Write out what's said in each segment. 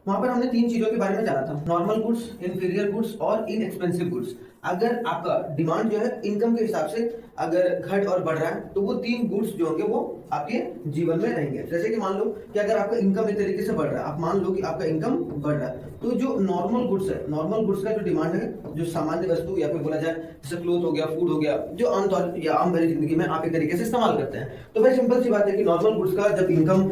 वहां पर हमने तीन चीजों के बारे में जाना था, नॉर्मल गुड्स, इंफीरियर गुड्स और इनएक्सपेंसिव गुड्स। अगर आपका डिमांड जो है इनकम के हिसाब से अगर घट और बढ़ रहा है तो वो तीन गुड्स जो होंगे वो आपके जीवन में रहेंगे। जैसे कि मान लो कि अगर आपका इनकम एक तरीके से बढ़ रहा है, आप मान लो कि आपका इनकम बढ़ रहा है, तो जो नॉर्मल गुड्स है, नॉर्मल गुड्स का जो डिमांड है, जो सामान्य वस्तु या फिर बोला जाए जैसे क्लोथ हो गया, फूड हो गया, जो आमतौर या आम भरी जिंदगी में आप एक तरीके से इस्तेमाल करते हैं, तो भाई सिंपल सी बात है कि नॉर्मल गुड्स का जब इनकम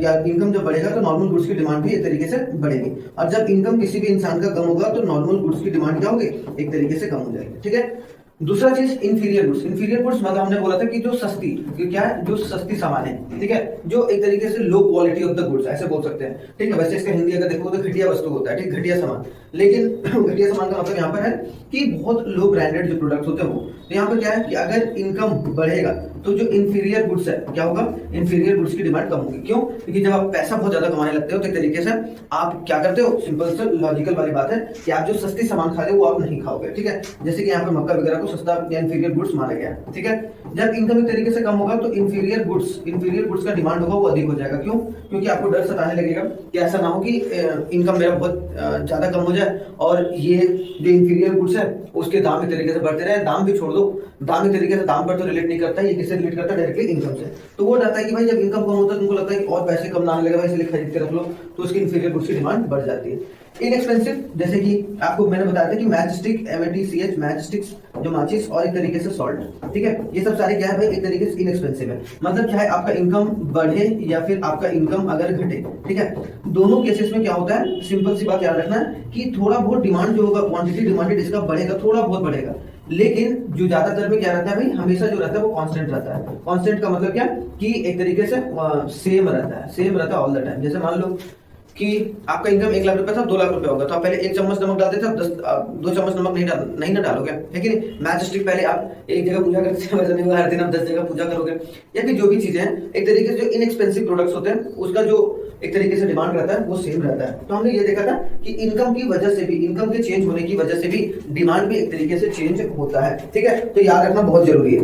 या इनकम जब बढ़ेगा तो नॉर्मल गुड्स की डिमांड भी एक तरीके से बढ़ेगी, और जब इनकम किसी भी इंसान का कम होगा तो नॉर्मल गुड्स की डिमांड क्या होगी, एक तरीके से कम हो जाएगी। ठीक है। दूसरा चीज इंफीरियर गुड्स। इंफीरियर गुड्स मतलब हमने बोला था कि जो सस्ती, क्या है, जो सस्ती सामान है, ठीक है, जो एक तरीके से low quality of the goods ऐसे बोल सकते हैं। ठीक है। वैसे इसका हिंदी अगर देखो तो घटिया वस्तु होता है, ठीक, घटिया सामान। लेकिन घटिया सामान का मतलब यहाँ पर है कि बहुत लो ब्रांडेड जो प्रोडक्ट्स होते हैं वो। तो यहाँ पर क्या है कि अगर इनकम बढ़ेगा तो जो इंफीरियर गुड्स है क्या होगा, इंफीरियर गुड्स की डिमांड कम होगी। क्यों? क्योंकि जब आप पैसा बहुत ज्यादा कमाने लगते हो तो एक तरीके से आप क्या करते हो, सिंपल से लॉजिकल वाली बात है कि आप जो सस्ती सामान खा रहे हो वो आप नहीं खाओगे। ठीक है। जैसे कि यहाँ पर मक्का वगैरह को सस्ता या इंफीरियर गुड्स माना गया है। ठीक है। जब इनकम एक तरीके से कम होगा तो इंफीरियर गुड्स का डिमांड होगा वो अधिक हो जाएगा। क्यों? क्योंकि आपको डर सताने लगेगा कि ऐसा ना हो कि इनकम मेरा बहुत ज्यादा कम हो जाए और ये जो इंफीरियर गुड्स है उसके दाम एक तरीके से बढ़ते रहे। दाम भी छोड़ दो, दाम एक तरीके से दाम पर तो रिलेट नहीं करता है, ये किससे रिलेट करता है, डायरेक्टली इनकम से। तो वो रहता है कि भाई जब इनकम कम होता है तुमको लगता है कि और पैसे कम ना आने लगे भाई, इसलिए खरीद के रख लो, तो उसकी इंफीरियर गुड्स की डिमांड बढ़ जाती है। इनएक्सपेंसिव, जैसे कि आपको मैंने बताया था कि match stick, MATCH, match sticks, जो माचिस और एक तरीके से सॉल्ट, ठीक है, ये सब सारे क्या है भाई, एक तरीके से इनएक्सपेंसिव है। मतलब क्या है, आपका इनकम बढ़े या फिर आपका इनकम अगर घटे, ठीक है, दोनों केसेस में क्या होता है, सिंपल सी बात याद रखना है कि थोड़ा बहुत डिमांड जो होगा, क्वांटिटी डिमांडेड इसका बढ़ेगा, थोड़ा बहुत बढ़ेगा, लेकिन जो ज्यादातर में क्या रहता है भाई, हमेशा जो रहता है वो कांस्टेंट रहता है। कांस्टेंट का मतलब क्या कि एक तरीके से सेम रहता है, सेम रहता है ऑल द टाइम। जैसे मान लो कि आपका इनकम 1 लाख रुपए था, 2 लाख रुपए होगा, तो आप पहले 1 चम्मच नमक डालते थे, अब 2 चम्मच नमक नहीं ना डालोगे, है कि नहीं। मैच स्टिक पहले आप एक जगह पूजा करते थे, वैसे नहीं, हर दिन आप 10 जगह पूजा करोगे। या फिर जो भी चीजें हैं, एक तरीके से जो इनएक्सपेंसिव प्रोडक्ट्स होते हैं उसका जो एक तरीके से डिमांड रहता है वो सेम रहता है। तो हमने ये देखा था कि इनकम की वजह से भी, इनकम के चेंज होने की वजह से भी डिमांड भी एक तरीके से चेंज होता है। ठीक है। तो याद रखना बहुत जरूरी है।